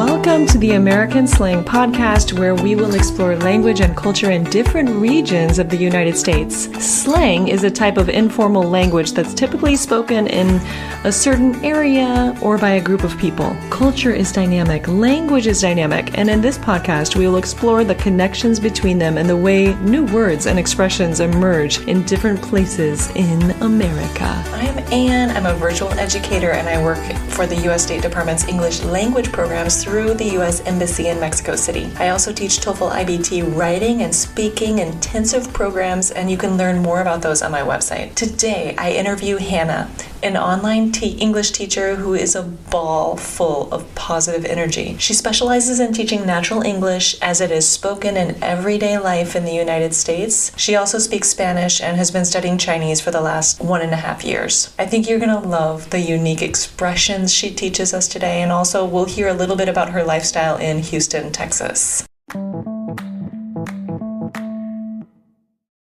Welcome to the American Slang podcast, where we will explore language and culture in different regions of the United States. Slang is a type of informal language that's typically spoken in a certain area or by a group of people. Culture is dynamic, language is dynamic, and in this podcast, we will explore the connections between them and the way new words and expressions emerge in different places in America. I'm Anne. I'm a virtual educator, and I work for the U.S. State Department's English language programs through the U.S. Embassy in Mexico City. I also teach TOEFL IBT writing and speaking intensive programs, and you can learn more about those on my website. Today, I interview Hanna, an online English teacher who is a ball full of positive energy. She specializes in teaching natural English as it is spoken in everyday life in the United States. She also speaks Spanish and has been studying Chinese for the last 1.5 years. I think you're going to love the unique expressions she teaches us today, and also we'll hear a little bit about her lifestyle in Houston, Texas.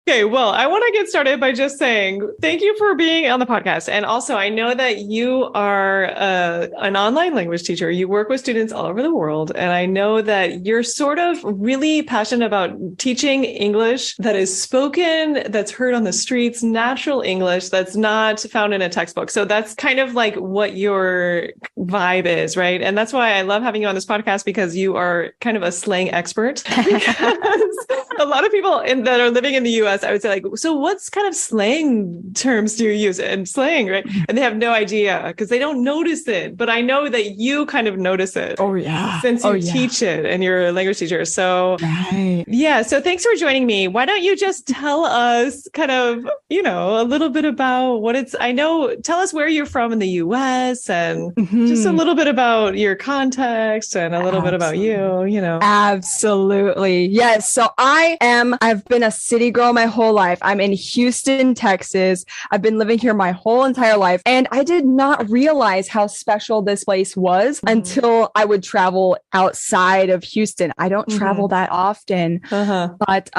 Okay, well, I want to get started by just saying thank you for being on the podcast. And also, I know that you are an online language teacher. You work with students all over the world. And I know that you're sort of really passionate about teaching English that is spoken, that's heard on the streets, natural English that's not found in a textbook. So that's kind of like what your vibe is, right? And that's why I love having you on this podcast, because you are kind of a slang expert. Because a lot of people that are living in the US, I would say, like, so what's kind of slang terms do you use in slang, right? And they have no idea because they don't notice it. But I know that you kind of notice it. Oh, yeah. Since you teach it and you're a language teacher. So, yeah. So thanks for joining me. Why don't you just tell us kind of, a little bit about tell us where you're from in the US and just a little bit about your context and a little bit about you, Absolutely. Yes. So I've been a city girl my whole life. I'm in Houston, Texas. I've been living here my whole entire life. And I did not realize how special this place was until I would travel outside of Houston. I don't travel that often, but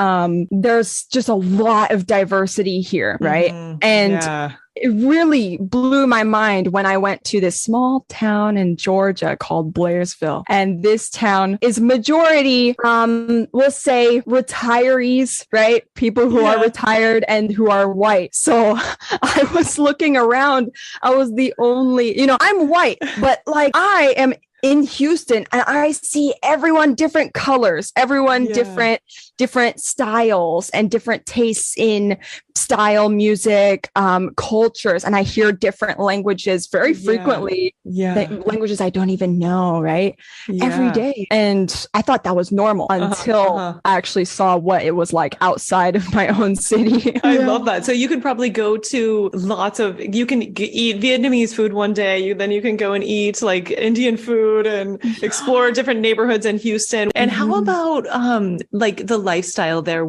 there's just a lot of diversity here, right? And it really blew my mind when I went to this small town in Georgia called Blairsville. And this town is majority, we'll say retirees, right? People who are retired and who are white. So I was looking around. I was the only, I'm white, but like I am in Houston and I see everyone different colors, everyone different styles and different tastes in style, music, cultures. And I hear different languages very frequently, languages I don't even know, right? Every day. And I thought that was normal until I actually saw what it was like outside of my own city. I love that. So you can probably go to you can eat Vietnamese food one day, then you can go and eat like Indian food and explore different neighborhoods in Houston. And how about like the lifestyle there?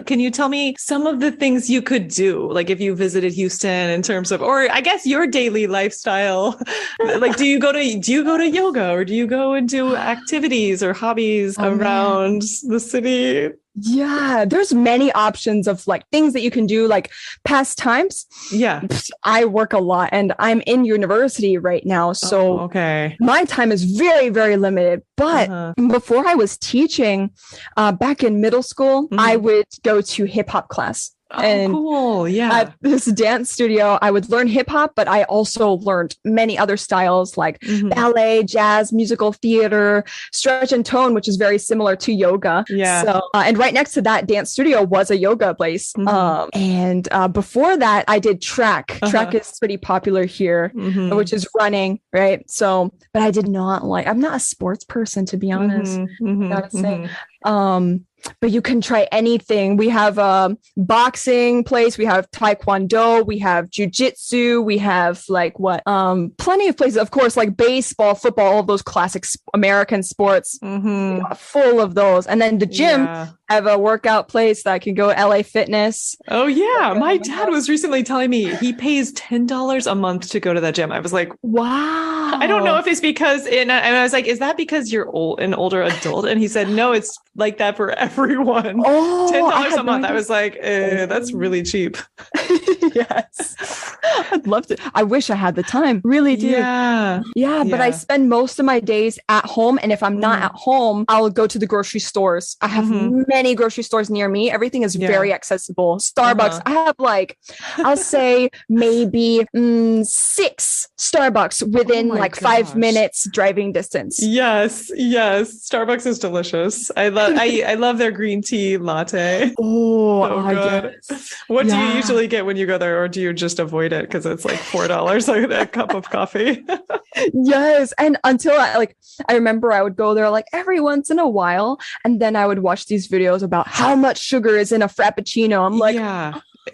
Can you tell me some of the things you could do, like if you visited Houston, in terms of, or I guess your daily lifestyle? Like, do you go to yoga, or do you go and do activities or hobbies around the city? Yeah, there's many options of like things that you can do, like pastimes. Yeah. I work a lot and I'm in university right now. So my time is very, very limited. But before I was teaching back in middle school, I would go to hip hop class. And cool. Yeah. At this dance studio, I would learn hip hop, but I also learned many other styles like ballet, jazz, musical theater, stretch and tone, which is very similar to yoga. Yeah. So, and right next to that dance studio was a yoga place. And before that, I did track. Track is pretty popular here, which is running, right? So, but I did not I'm not a sports person, to be honest. Gotta say. But you can try anything. We have a boxing place. We have taekwondo. We have jujitsu. We have plenty of places, of course, like baseball, football, all of those classic American sports, full of those. And then the gym, I have a workout place that I can go, LA Fitness. Oh yeah. My dad was recently telling me he pays $10 a month to go to that gym. I was like, wow. I don't know if it's because, and I was like, is that because you're an older adult? And he said, no, it's like that for everyone. $10 a month. I was like, that's really cheap. Yes. I'd love to. I wish I had the time. Really do. Yeah. But I spend most of my days at home. And if I'm not at home, I'll go to the grocery stores. I have many grocery stores near me. Everything is very accessible. Starbucks. I have like, I'll say maybe 6 Starbucks within 5 minutes driving distance. Yes. Starbucks is delicious. I love their green tea latte. So good. Yes. What do you usually get when you go there, or do you just avoid it because it's like $4 a cup of coffee? Yes. And until I remember I would go there like every once in a while, and then I would watch these videos about how much sugar is in a Frappuccino. I'm like,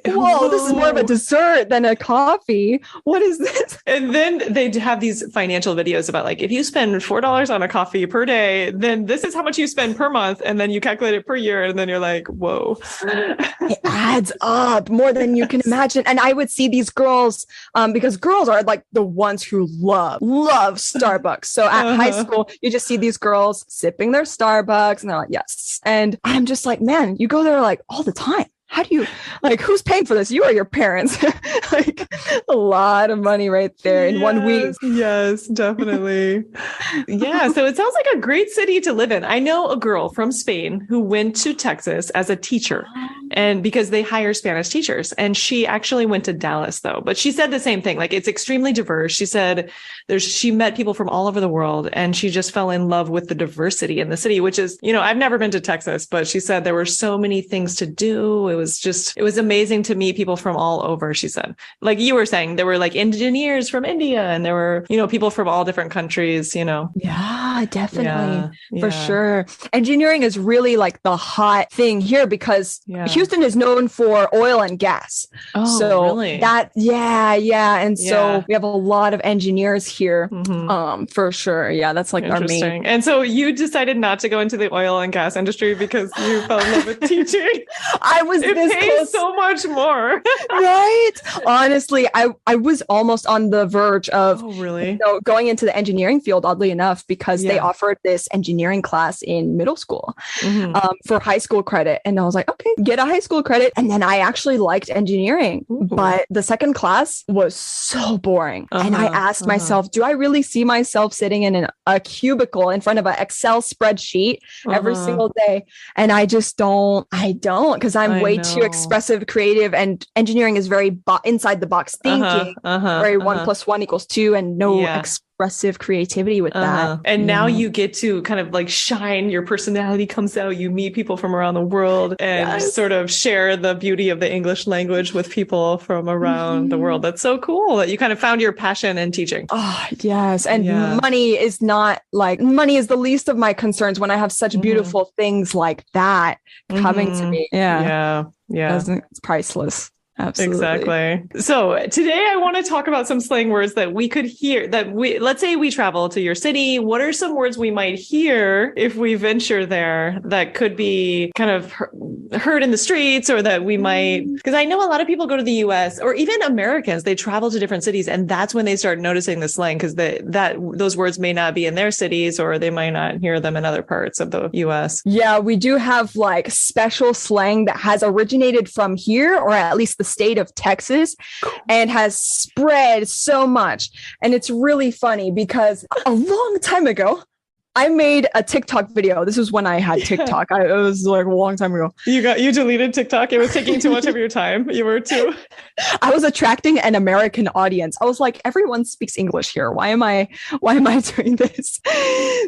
whoa, this is more of a dessert than a coffee. What is this? And then they have these financial videos about like, if you spend $4 on a coffee per day, then this is how much you spend per month. And then you calculate it per year. And then you're like, whoa. It adds up more than you can imagine. And I would see these girls, because girls are like the ones who love Starbucks. So at high school, you just see these girls sipping their Starbucks and they're like, yes. And I'm just like, man, you go there like all the time. How do you, who's paying for this? You or your parents? Like a lot of money right there in 1 week. Yes, definitely. Yeah. So it sounds like a great city to live in. I know a girl from Spain who went to Texas as a teacher, and because they hire Spanish teachers, and she actually went to Dallas though, but she said the same thing. Like it's extremely diverse. She said she met people from all over the world, and she just fell in love with the diversity in the city, which is, I've never been to Texas, but she said there were so many things to do. It was amazing to meet people from all over, she said. Like you were saying, there were like engineers from India, and there were, people from all different countries, Yeah, definitely. For sure. Engineering is really like the hot thing here because Houston is known for oil and gas. Oh, so really? And so we have a lot of engineers here, for sure. Yeah, that's like our main. And so you decided not to go into the oil and gas industry because you fell in love with teaching. I was this close. So much more. Right? Honestly, I was almost on the verge of going into the engineering field, oddly enough, because they offered this engineering class in middle school for high school credit. And I was like, okay, get a high school credit. And then I actually liked engineering, but the second class was so boring. And I asked myself, do I really see myself sitting in a cubicle in front of an Excel spreadsheet every single day? And I just don't, because I'm way too expressive, creative, and engineering is very inside the box thinking, very 1 + 1 = 2, and no expressive creativity with that. And now you get to kind of like shine, your personality comes out, you meet people from around the world and sort of share the beauty of the English language with people from around the world. That's so cool that you kind of found your passion in teaching. Oh, yes. And money is the least of my concerns when I have such beautiful things like that coming to me. Yeah. It's priceless. Absolutely. Exactly. So today I want to talk about some slang words that we could hear let's say we travel to your city. What are some words we might hear if we venture there that could be kind of heard in the streets, or that we might, because I know a lot of people go to the US, or even Americans, they travel to different cities, and that's when they start noticing the slang, because those words may not be in their cities, or they might not hear them in other parts of the US. Yeah, we do have like special slang that has originated from here, or at least the state of Texas, and has spread so much. And it's really funny because a long time ago, I made a TikTok video. This was when I had TikTok. It was like a long time ago. You deleted TikTok. It was taking too much of your time. You were too. I was attracting an American audience. I was like, everyone speaks English here. Why am I doing this?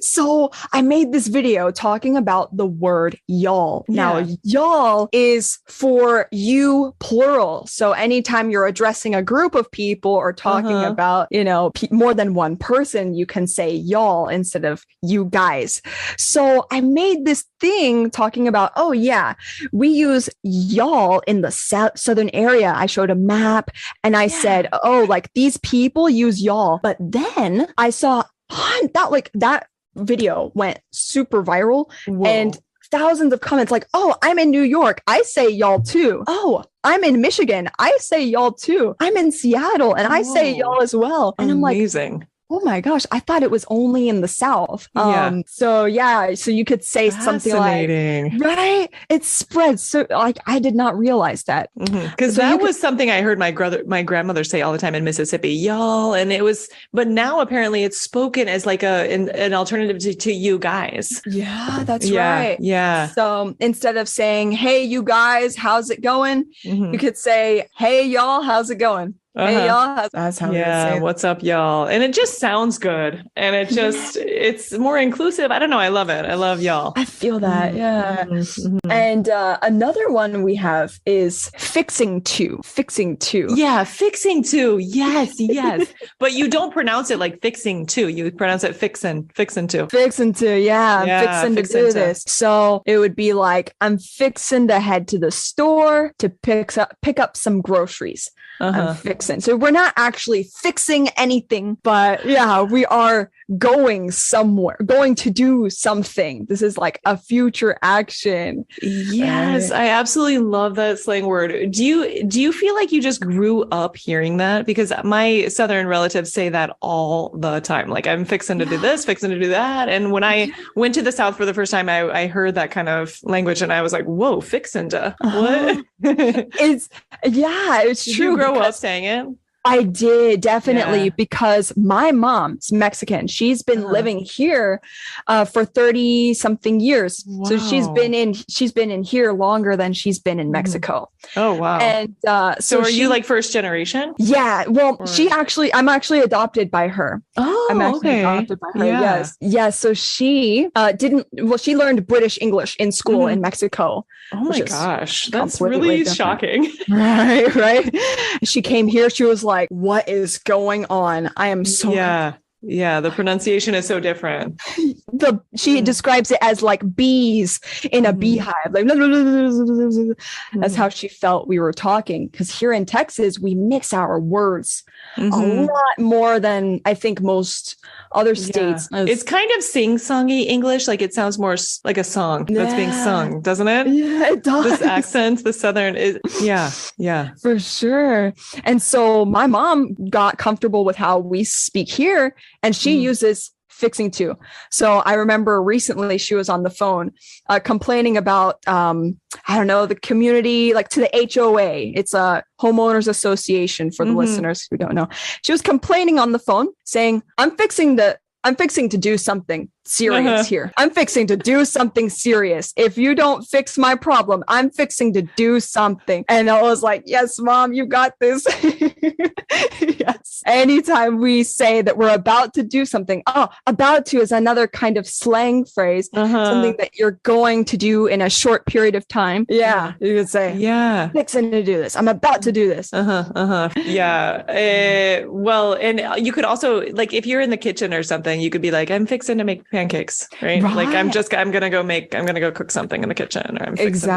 So I made this video talking about the word y'all. Now, y'all is for you plural. So anytime you're addressing a group of people or talking about, more than one person, you can say y'all instead of you guys. So I made this thing talking about, we use y'all in the southern area. I showed a map and I said, these people use y'all. But then I saw that video went super viral. Whoa. And thousands of comments like, oh, I'm in New York, I say y'all too. Oh, I'm in Michigan, I say y'all too. I'm in Seattle and I say y'all as well. And I'm like, oh my gosh, I thought it was only in the South. So you could say something like, right? It spreads. So like, I did not realize that. Because that was something I heard my grandmother say all the time in Mississippi, y'all. And it was, but now apparently it's spoken as like an alternative to you guys. Yeah, that's right. Yeah. So instead of saying, hey, you guys, how's it going? You could say, hey, y'all, how's it going? Hey, y'all. That's how we say it. What's up, y'all? And it just sounds good. And it just, it's more inclusive. I don't know. I love it. I love y'all. I feel that. Yeah. And another one we have is fixing to. Yeah. Fixing to. Yes. But you don't pronounce it like fixing to. You pronounce it fixin to. Fixing to. Yeah. I'm fixing to do this. So it would be like, I'm fixing to head to the store to pick up some groceries. I'm fixing. So we're not actually fixing anything, but yeah, we are going somewhere, going to do something. This is like a future action. Yes, I absolutely love that slang word. Do you feel like you just grew up hearing that? Because my Southern relatives say that all the time. Like, I'm fixing to do this, fixing to do that. And when I went to the South for the first time, I heard that kind of language and I was like, whoa, fixing to what? It's Did true. You grow up saying it? I did, definitely, because my mom's Mexican. She's been living here for 30 something years. Wow. So she's been in here longer than she's been in Mexico. Oh, wow. And so are you like first generation? Yeah. Well, I'm actually adopted by her. Oh, I'm actually adopted by her. Yeah. Yes. So she she learned British English in school in Mexico. Oh my gosh. That's really shocking. Right. She came here. She was like, what is going on? I am so Yeah, the pronunciation is so different. She describes it as like bees in a beehive. Like, that's how she felt we were talking. Because here in Texas, we mix our words a lot more than I think most other states. It's kind of sing-songy English. Like, it sounds more like a song that's being sung, doesn't it? Yeah, it does. This accent, the Southern is, for sure. And so my mom got comfortable with how we speak here, and she uses fixing to. So I remember recently she was on the phone complaining about, the community, like to the HOA. It's a homeowners association for the listeners who don't know. She was complaining on the phone saying, I'm fixing to do something serious here. I'm fixing to do something serious. If you don't fix my problem, I'm fixing to do something. And I was like, yes, Mom, you got this. Yes. Anytime we say that we're about to do something, about to is another kind of slang phrase, something that you're going to do in a short period of time. Yeah. You could say, fixing to do this. I'm about to do this. Yeah. Well, and you could also, like, if you're in the kitchen or something, you could be like, I'm fixing to make pancakes, right? Like, I'm gonna go cook something in the kitchen, or I'm fixing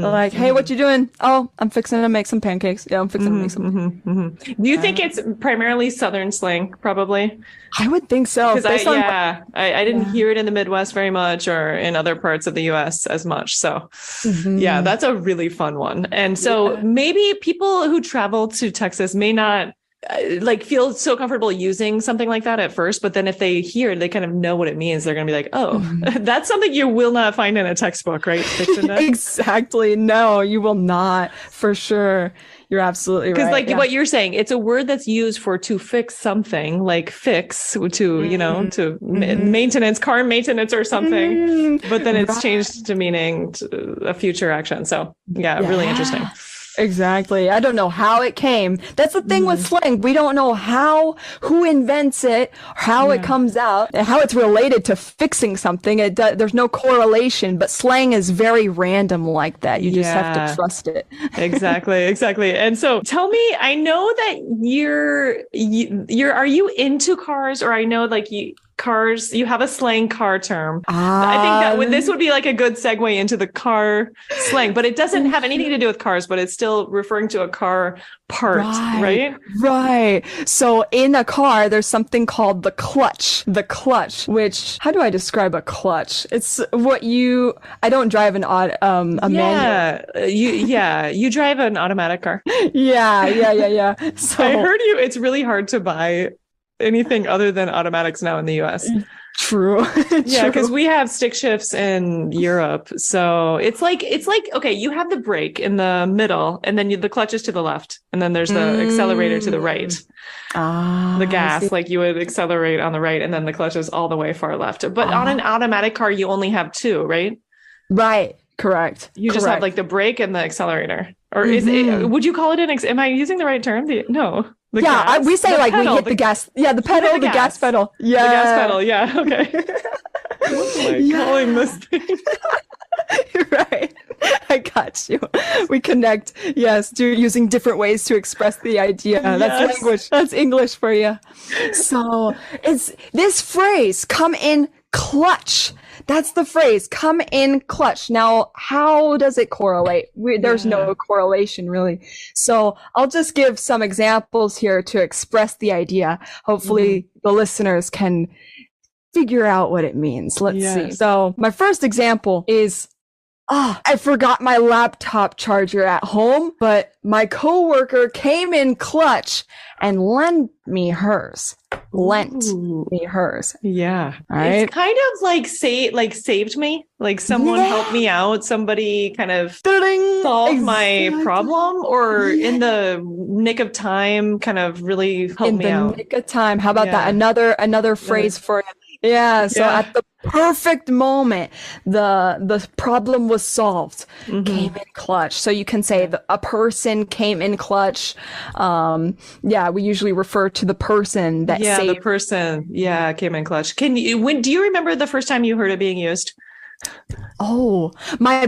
like, hey, what you doing? Oh, I'm fixing to make some pancakes. Yeah, I'm fixing to make some. Do you think it's primarily Southern slang? Probably. I would think so. Because I didn't hear it in the Midwest very much, or in other parts of the U.S. as much. So that's a really fun one. And so maybe people who travel to Texas may not feel so comfortable using something like that at first, but then if they hear, they kind of know what it means. They're going to be like, oh, that's something you will not find in a textbook, right? Exactly. No, you will not, for sure. You're absolutely right. Because what you're saying, it's a word that's used for to fix something, like fix to maintenance, car maintenance or something. But then it's changed to meaning a future action. So really interesting. Exactly. I don't know how it came. That's the thing with slang. We don't know who invents it, how it comes out, and how it's related to fixing something. There's no correlation, but slang is very random like that. You just have to trust it. Exactly. And so tell me, I know that are you into cars, or I know cars, you have a slang car term. I think that this would be like a good segue into the car slang, but it doesn't have anything to do with cars, but it's still referring to a car part, right? Right. So in a car, there's something called the clutch. The clutch, which, how do I describe a clutch? It's I don't drive a manual. You drive an automatic car. Yeah. So I heard it's really hard to buy anything other than automatics now in the US. True. Yeah, because we have stick shifts in Europe. So it's like, okay, you have the brake in the middle and then the clutch is to the left. And then there's the accelerator to the right. The gas, like you would accelerate on the right and then the clutch is all the way far left. But on an automatic car, you only have two, right? Right. Correct. You just have like the brake and the accelerator. Or is it, would you call it am I using the right term? No. We say like pedal, we hit the gas. Yeah, the pedal, the gas pedal. Yeah. The gas pedal. Yeah. Okay. What am I calling this thing? You're right. I got you. We connect. Yes. Using different ways to express the idea. Yes. That's language. That's English for you. So it's this phrase, come in clutch. That's the phrase, come in clutch. Now, how does it correlate? There's no correlation really. So I'll just give some examples here to express the idea. Hopefully the listeners can figure out what it means. Let's see. So my first example is, I forgot my laptop charger at home, but my coworker came in clutch and lent me hers. Yeah. Right? It's kind of like saved me. Like someone helped me out. Somebody kind of solved my problem, or in the nick of time kind of really helped me out. In the nick of time. How about that? Another phrase for it. Yeah. So at the perfect moment, the problem was solved. Came in clutch. So you can say a person came in clutch. We usually refer to the person that saved. The person. Yeah, came in clutch. Do you remember the first time you heard it being used? Oh, my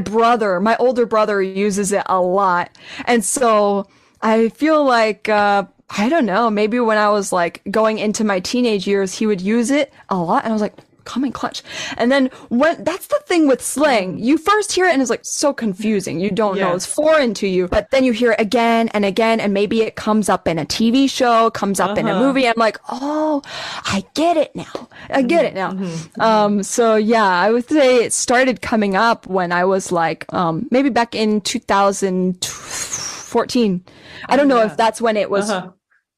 older brother uses it a lot. And so I feel like, I don't know, maybe when I was like going into my teenage years, he would use it a lot. And I was like, come in clutch. And then that's the thing with slang. You first hear it and it's like so confusing. You don't know, it's foreign to you, but then you hear it again and again, and maybe it comes up in a TV show, comes up in a movie. I'm like, oh, I get it now. So yeah, I would say it started coming up when I was like, maybe back in 2014. I don't know if that's when it was.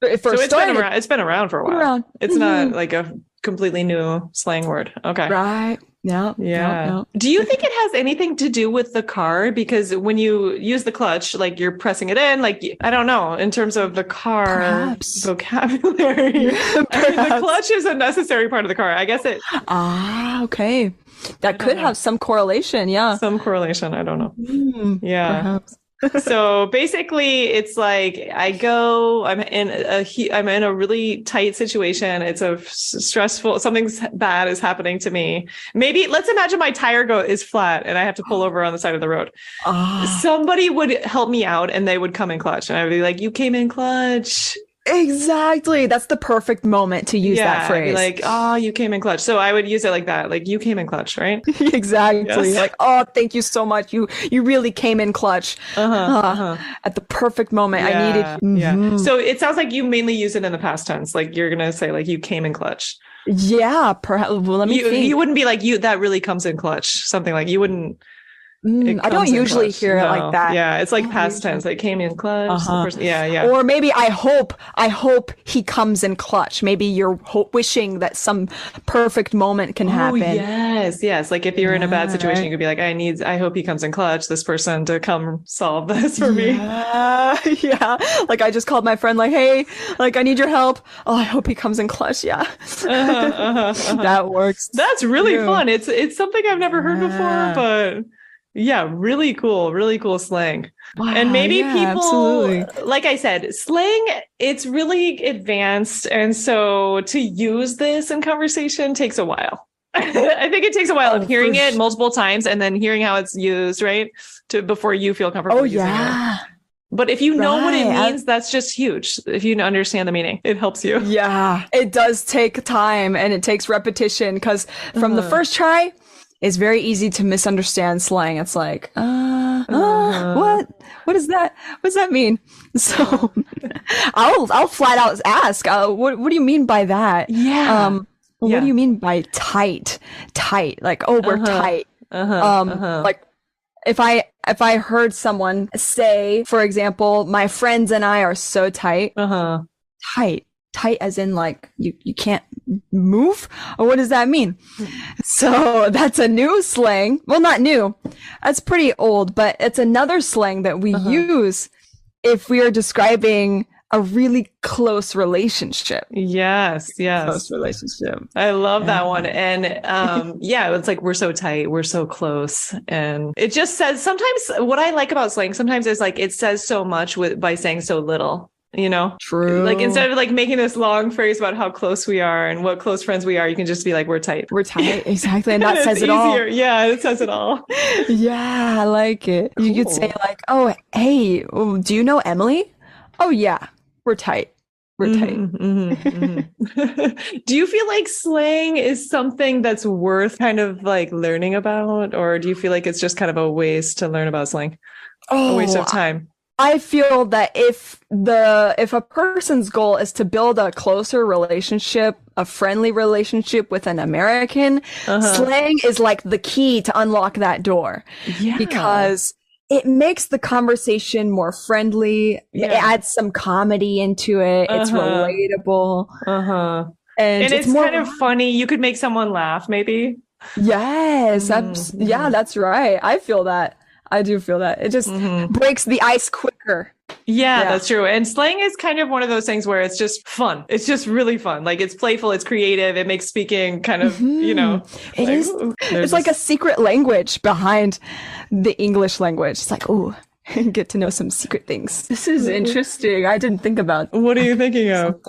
It first started. It's been around for a while. It's not like a completely new slang word. Okay. Right. Yeah. Do you think it has anything to do with the car? Because when you use the clutch, like you're pressing it in, like, I don't know, in terms of the car vocabulary, the clutch is a necessary part of the car. I guess it. Okay. That could have some correlation. Yeah. Some correlation. I don't know. Perhaps. So basically it's like I'm in a really tight situation. It's a stressful, something bad is happening to me. Maybe let's imagine my tire is flat and I have to pull over on the side of the road. Somebody would help me out and they would come in clutch and I would be like, you came in clutch. Exactly. That's the perfect moment to use that phrase. Like, you came in clutch. So I would use it like that. Like, you came in clutch, right? Exactly. Yes. Like, thank you so much. You really came in clutch at the perfect moment. I needed. Yeah. So it sounds like you mainly use it in the past tense. Like you're going to say like, you came in clutch. Yeah. Perhaps. Well, let me think. You wouldn't be like, that really comes in clutch. Something like you wouldn't. I don't usually hear it like that. Yeah, it's like past tense. Like came in clutch. Yeah. Or maybe I hope he comes in clutch. Maybe you're wishing that some perfect moment can happen. Yes. Like if you're in a bad situation, you could be like, I hope he comes in clutch. This person to come solve this for me. Yeah. Like I just called my friend. Like, hey, like I need your help. Oh, I hope he comes in clutch. Yeah. That works. That's really fun. It's something I've never heard before, but. Yeah, really cool slang. Wow, and maybe people, like I said, slang, it's really advanced. And so to use this in conversation takes a while. I think it takes a while of hearing it multiple times and then hearing how it's used, right? Before you feel comfortable using it. But if you know what it means, that's just huge. If you understand the meaning, it helps you. Yeah, it does take time and it takes repetition because from the first try, it's very easy to misunderstand slang. It's like, what? What is that? What does that mean? So I'll flat out ask, what do you mean by that? Yeah. What do you mean by tight? Tight. Like, we're tight. Like if I heard someone say, for example, my friends and I are so tight. Tight. Tight as in like you can't move? Or what does that mean? So that's a new slang. Well, not new. That's pretty old, but it's another slang that we use if we are describing a really close relationship. Yes. Close relationship. I love that one. And it's like we're so tight, we're so close. And it just says, sometimes what I like about slang sometimes is like it says so much by saying so little. You know, true. Like instead of like making this long phrase about how close we are and what close friends we are, you can just be like, we're tight. We're tight. Exactly. And that says it all. Yeah, it says it all. Yeah, I like it. Cool. You could say like, oh, hey, do you know Emily? Oh, yeah, we're tight. We're tight. Do you feel like slang is something that's worth kind of like learning about? Or do you feel like it's just kind of a waste to learn about slang? A waste of time? I feel that if a person's goal is to build a closer relationship, a friendly relationship with an American, slang is like the key to unlock that door. Yeah. Because it makes the conversation more friendly. Yeah. It adds some comedy into it. It's relatable. And it's more kind of funny. You could make someone laugh, maybe. Yes. That's right. I feel that. I do feel that. It just breaks the ice quicker. Yeah, that's true. And slang is kind of one of those things where it's just fun. It's just really fun. Like it's playful, it's creative, it makes speaking kind of, It is. It's like a secret language behind the English language. It's like, get to know some secret things. This is interesting. I didn't think about. What are you thinking of?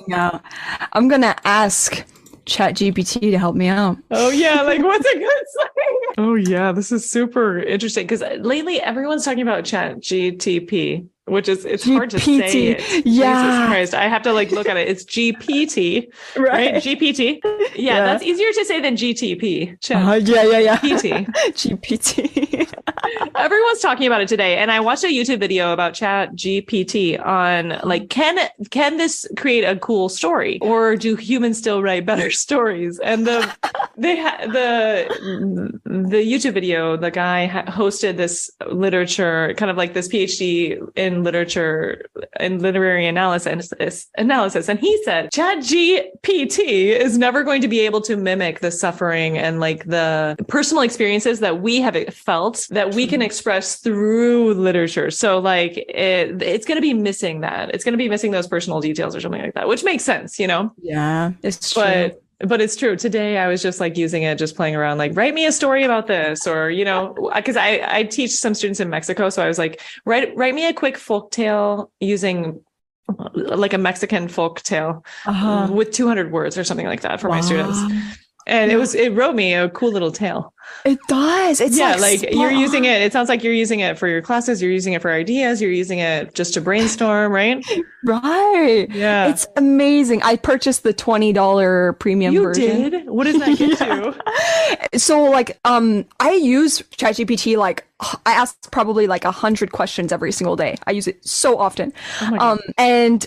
I'm going to ask Chat GPT to help me out. Oh yeah, like what's a good slang? Oh yeah, this is super interesting because lately everyone's talking about Chat GTP, which is it's hard to say it. Yeah. Jesus Christ, I have to like look at it. It's GPT, right? GPT. Yeah, that's easier to say than GTP. GPT. GPT. Everyone's talking about it today, and I watched a YouTube video about Chat GPT on like can this create a cool story, or do humans still write better stories? And the YouTube video, the guy hosted this literature, kind of like this PhD in literature and literary analysis, and he said Chat GPT is never going to be able to mimic the suffering and like the personal experiences that we have felt that we can express through literature. So like it's going to be missing that. It's going to be missing those personal details or something like that, which makes sense, Yeah, it's true. But it's true. Today, I was just like using it, just playing around, like, write me a story about this, or, because I teach some students in Mexico. So I was like, write me a quick folk tale using like a Mexican folk tale with 200 words or something like that for my students. And it wrote me a cool little tale. It does. It's like you're using it. It sounds like you're using it for your classes. You're using it for ideas. You're using it just to brainstorm, right? Right. Yeah. It's amazing. I purchased the $20 premium version. You did? What does that get you? So like, I use ChatGPT, like I ask probably like 100 questions every single day. I use it so often. Oh my God. And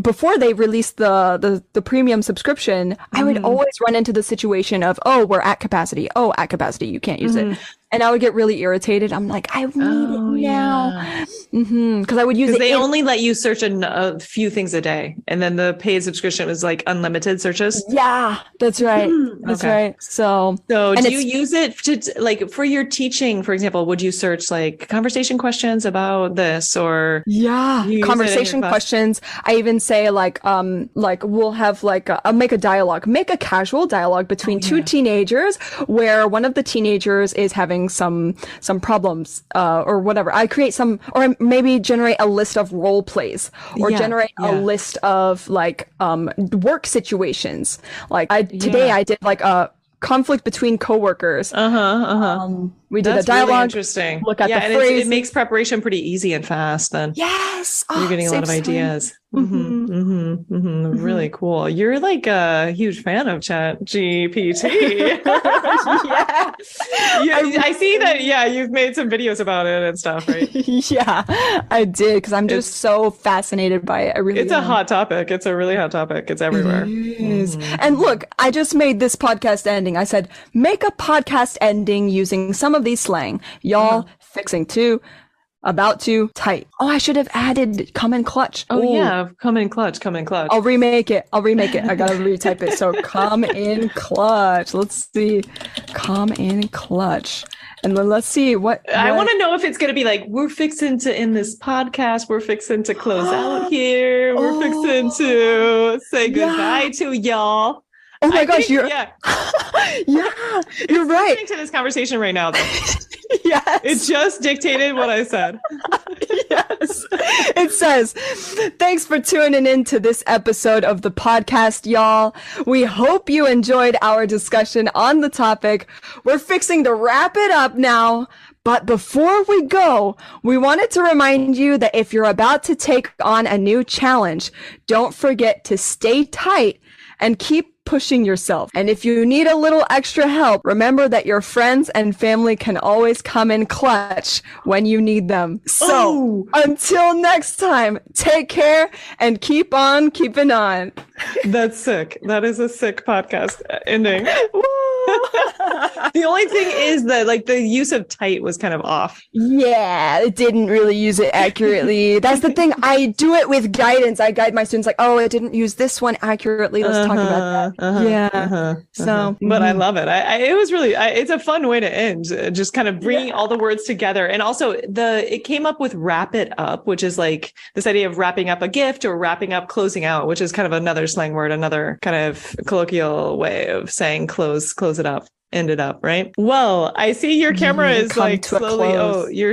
before they released the premium subscription, I would always run into the situation of, we're at capacity. At capacity, you can't use it. And I would get really irritated. I'm like, I need it now. Because I would use it. They only let you search a few things a day. And then the paid subscription was like unlimited searches. Yeah, that's right. That's right. So do you use it to like for your teaching, for example, would you search like conversation questions about this or? Yeah, conversation questions. I even say like we'll have like I'll make a casual dialogue between two teenagers where one of the teenagers is having some problems or whatever. I create some, or maybe generate a list of role plays or generate a list of like work situations. Like today I did like a conflict between coworkers. We did a dialogue. Really interesting. Look at the phrase. It makes preparation pretty easy and fast. Then yes, you're getting a lot of ideas. Really cool. You're like a huge fan of Chat GPT. I see that. Yeah, you've made some videos about it and stuff, right? Yeah, I did because I'm just so fascinated by it. It's a hot topic. It's a really hot topic. It's everywhere. It is. And look, I just made this podcast ending. I said, make a podcast ending using some of these slang. Y'all, Fixin 2. about to, tight. Oh, I should have added come in clutch. Oh, Ooh. yeah. Come in clutch. Come in clutch. I'll remake it. I gotta retype it. So come in clutch. Let's see. Come in clutch. And then let's see what I want to know if it's going to be like, we're fixing to end this podcast. We're fixing to close out here. We're fixing to say goodbye to y'all. Oh my gosh, you're yeah. Yeah, you're right. Listening to this conversation right now, though. Yes. It just dictated what I said. Yes. It says, thanks for tuning in to this episode of the podcast, y'all. We hope you enjoyed our discussion on the topic. We're fixing to wrap it up now. But before we go, we wanted to remind you that if you're about to take on a new challenge, don't forget to stay tight and keep pushing yourself. And if you need a little extra help, remember that your friends and family can always come in clutch when you need them. So until next time, take care and keep on keeping on. That's sick. That is a sick podcast ending. The only thing is that like the use of tight was kind of off. Yeah, it didn't really use it accurately. That's the thing. I do it with guidance. I guide my students like, oh, I didn't use this one accurately. Let's talk about that. So, but I love it. It was really, it's a fun way to end, just kind of bringing all the words together. And also it came up with wrap it up, which is like this idea of wrapping up a gift or wrapping up, closing out, which is kind of another slang word, another kind of colloquial way of saying close it up. End it up, right? Well, I see your camera is like slowly.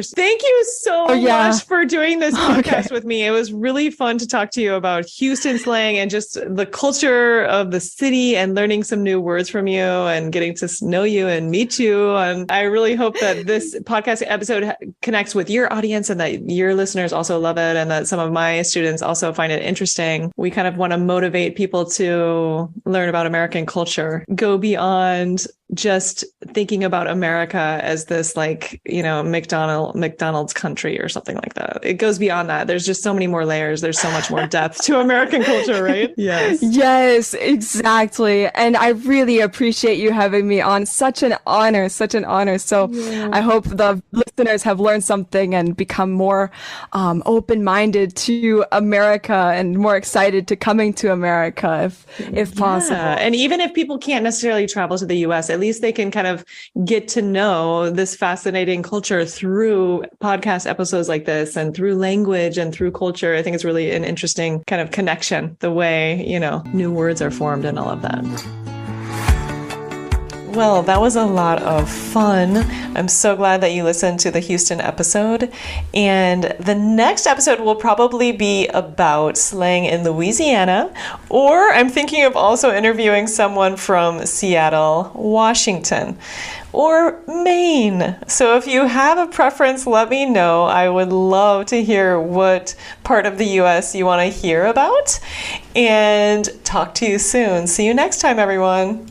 Thank you so much for doing this podcast with me. It was really fun to talk to you about Houston slang and just the culture of the city and learning some new words from you and getting to know you and meet you. And I really hope that this podcast episode connects with your audience and that your listeners also love it and that some of my students also find it interesting. We kind of want to motivate people to learn about American culture, go beyond just thinking about America as this like, McDonald's country or something like that. It goes beyond that. There's just so many more layers. There's so much more depth to American culture, right? Yes, exactly. And I really appreciate you having me on. Such an honor. So I hope the listeners have learned something and become more open-minded to America and more excited to coming to America if possible. And even if people can't necessarily travel to the US, at least they can kind of get to know this fascinating culture through podcast episodes like this and through language and through culture. I think it's really an interesting kind of connection, the way, new words are formed and all of that. Well, that was a lot of fun. I'm so glad that you listened to the Houston episode. And the next episode will probably be about slang in Louisiana, or I'm thinking of also interviewing someone from Seattle, Washington, or Maine. So if you have a preference, let me know. I would love to hear what part of the US you want to hear about. And talk to you soon. See you next time, everyone.